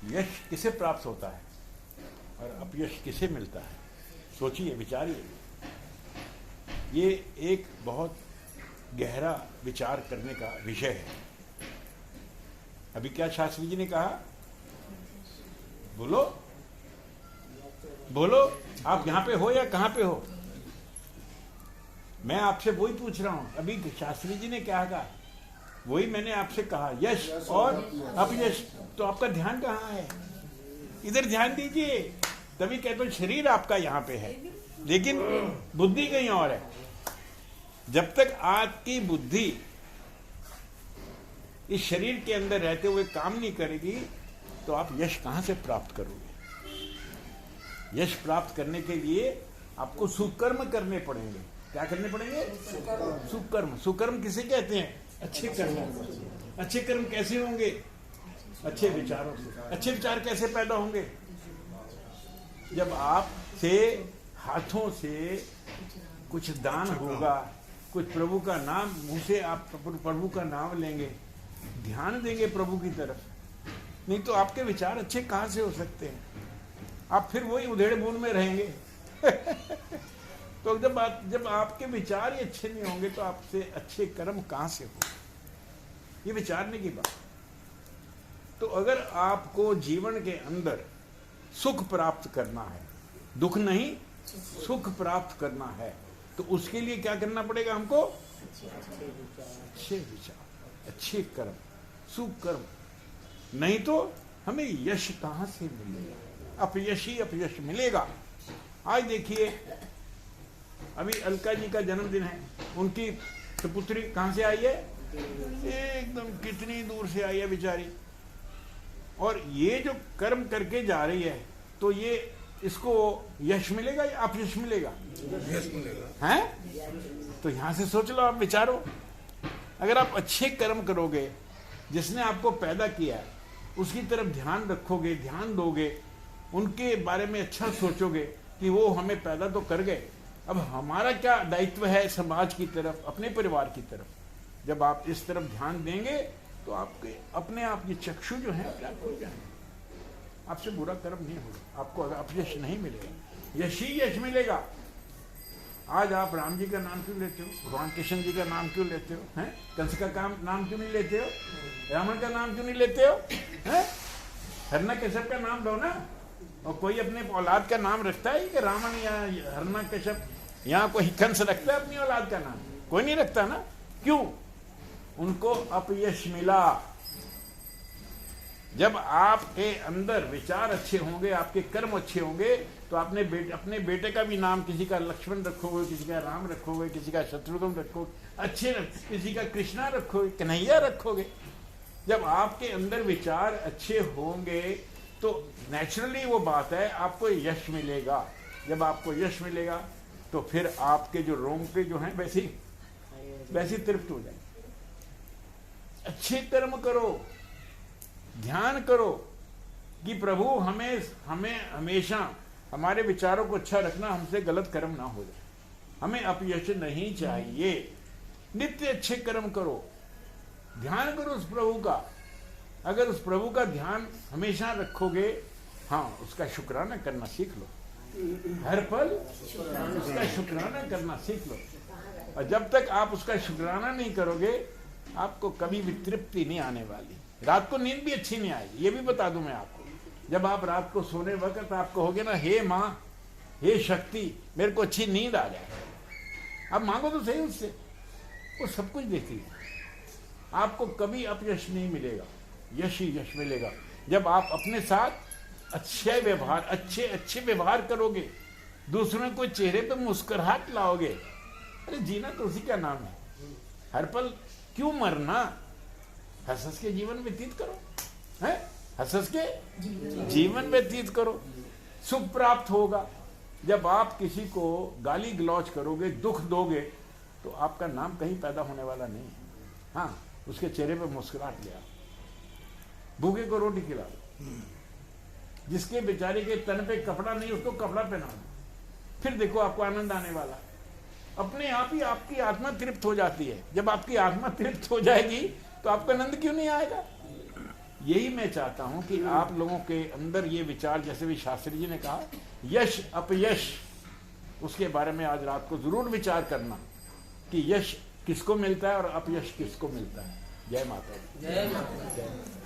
यश किसे प्राप्त होता है और अपयश किसे मिलता है, सोचिए, विचारिए। ये एक बहुत गहरा विचार करने का विषय है। अभी क्या शास्त्री जी ने कहा, बोलो बोलो, आप यहां पे हो या कहां पे हो? मैं आपसे वही पूछ रहा हूं। अभी शास्त्री जी ने क्या कहा, वही मैंने आपसे कहा, यश और अपयश। तो आपका ध्यान कहाँ है? इधर ध्यान दीजिए। तभी कहते हो शरीर आपका यहाँ पे है, लेकिन बुद्धि कहीं और है। जब तक आपकी बुद्धि इस शरीर के अंदर रहते हुए काम नहीं करेगी, तो आप यश कहाँ से प्राप्त करोगे? यश प्राप्त करने के लिए आपको सुकर्म करने पड़ेंगे। क्या करने पड़ेंगे? सुकर्म। सुकर्म किसे कहते हैं? अच्छे कर्म। अच्छे कर्म कैसे होंगे? अच्छे विचारों से। अच्छे विचार कैसे पैदा होंगे? जब आप से हाथों से कुछ दान होगा, कुछ प्रभु का नाम, मुंह से आप प्रभु का नाम लेंगे, ध्यान देंगे प्रभु की तरफ, नहीं तो आपके विचार अच्छे कहां से हो सकते हैं? आप फिर वही उधेड़ बुन में रहेंगे। तो जब आपके विचार ही अच्छे नहीं होंगे, तो आपसे अच्छे कर्म कहां से हो? ये विचारने की बात। तो अगर आपको जीवन के अंदर सुख प्राप्त करना है, दुख नहीं, सुख प्राप्त करना है, तो उसके लिए क्या करना पड़ेगा हमको? अच्छे विचार, अच्छे कर्म, सुकर्म। नहीं तो हमें यश कहां से मिलेगा? अपयश ही अपयश मिलेगा। आज देखिए, अभी अलका जी का जन्मदिन है, उनकी सुपुत्री कहां से आई है? एकदम कितनी दूर से आई है बेचारी। और ये जो कर्म करके जा रही है, तो ये इसको यश मिलेगा या अपयश मिलेगा? यश मिलेगा। हैं? तो यहां से सोच लो, आप विचारो। अगर आप अच्छे कर्म करोगे, जिसने आपको पैदा किया है उसकी तरफ ध्यान रखोगे, ध्यान दोगे, उनके बारे में अच्छा सोचोगे कि वो हमें पैदा तो कर गए, अब हमारा क्या दायित्व है समाज की तरफ, अपने परिवार की तरफ। जब आप इस तरफ ध्यान देंगे, तो आपके अपने आप ये चक्षु जो है क्या खुल जाएंगे। आपसे बुरा कर्म नहीं होगा, आपको अपयश नहीं मिलेगा, यश ही यश मिलेगा। आज आप राम जी का नाम क्यों लेते हो? भगवान कृष्ण जी का नाम क्यों लेते हो? हैं? कंस का नाम क्यों नहीं लेते हो? रावण का नाम क्यों नहीं लेते हो? हैं? हिरण्यकश्यप का नाम लो ना। और कोई अपने औलाद का नाम रखता है कि रावण या हिरण्यकश्यप? यहाँ कोई कंस रखता है अपनी औलाद का नाम? कोई नहीं रखता ना। क्यों? उनको अपयश मिला। जब आपके अंदर विचार अच्छे होंगे, आपके कर्म अच्छे होंगे, तो आपने अपने बेटे का भी नाम, किसी का लक्ष्मण रखोगे, किसी का राम रखोगे, किसी का शत्रुघ्न रखोगे, अच्छे किसी का कृष्णा रखोगे, कन्हैया रखोगे। जब आपके अंदर विचार अच्छे होंगे, तो नेचुरली वो बात है, आपको यश मिलेगा। जब आपको यश मिलेगा, तो फिर आपके जो रोंगटे जो हैं वैसे तृप्त हो जाएंगे। अच्छे कर्म करो, ध्यान करो कि प्रभु हमें हमेशा हमारे विचारों को अच्छा रखना, हमसे गलत कर्म ना हो जाए, हमें अपयश नहीं चाहिए। नित्य अच्छे कर्म करो, ध्यान करो उस प्रभु का। अगर उस प्रभु का ध्यान हमेशा रखोगे, हाँ, उसका शुक्राना करना सीख लो। हर पल उसका शुक्राना करना सीख लो। और जब तक आप उसका शुक्राना नहीं करोगे, आपको कभी भी तृप्ति नहीं आने वाली। रात को नींद भी अच्छी नहीं आएगी, ये भी बता दूं मैं आपको। जब आप रात को सोने वक्त आप कहोगे ना, हे माँ, हे शक्ति, मेरे को अच्छी नींद आ जाए, आप मांगो तो सही उससे, वो सब कुछ देती है। आपको कभी अपयश नहीं मिलेगा, यश ही यश मिलेगा। जब आप अपने साथ अच्छे व्यवहार करोगे, दूसरों को चेहरे पे मुस्कुराहट लाओगे। अरे जीना तो उसी का नाम है। हर पल क्यों मरना? हंस हंस के जीवन व्यतीत करो, है? हंस हंस के जीवन व्यतीत करो, सुख प्राप्त होगा। जब आप किसी को गाली गलौज करोगे, दुख दोगे, तो आपका नाम कहीं पैदा होने वाला नहीं है। हाँ, उसके चेहरे पे मुस्कुराहट ले आओ, भूखे को रोटी खिला दो, जिसके बेचारे के तन पे कपड़ा नहीं उसको कपड़ा पहना दो, फिर देखो आपको आनंद आने वाला। अपने आप ही आपकी आत्मा तृप्त हो जाती है। जब आपकी आत्मा तृप्त हो जाएगी, तो आपको आनंद क्यों नहीं आएगा? यही मैं चाहता हूं कि आप लोगों के अंदर ये विचार, जैसे भी शास्त्री जी ने कहा, यश अपयश, उसके बारे में आज रात को जरूर विचार करना कि यश किसको मिलता है और अपयश किसको मिलता है। जय माता दी। जय माता दी।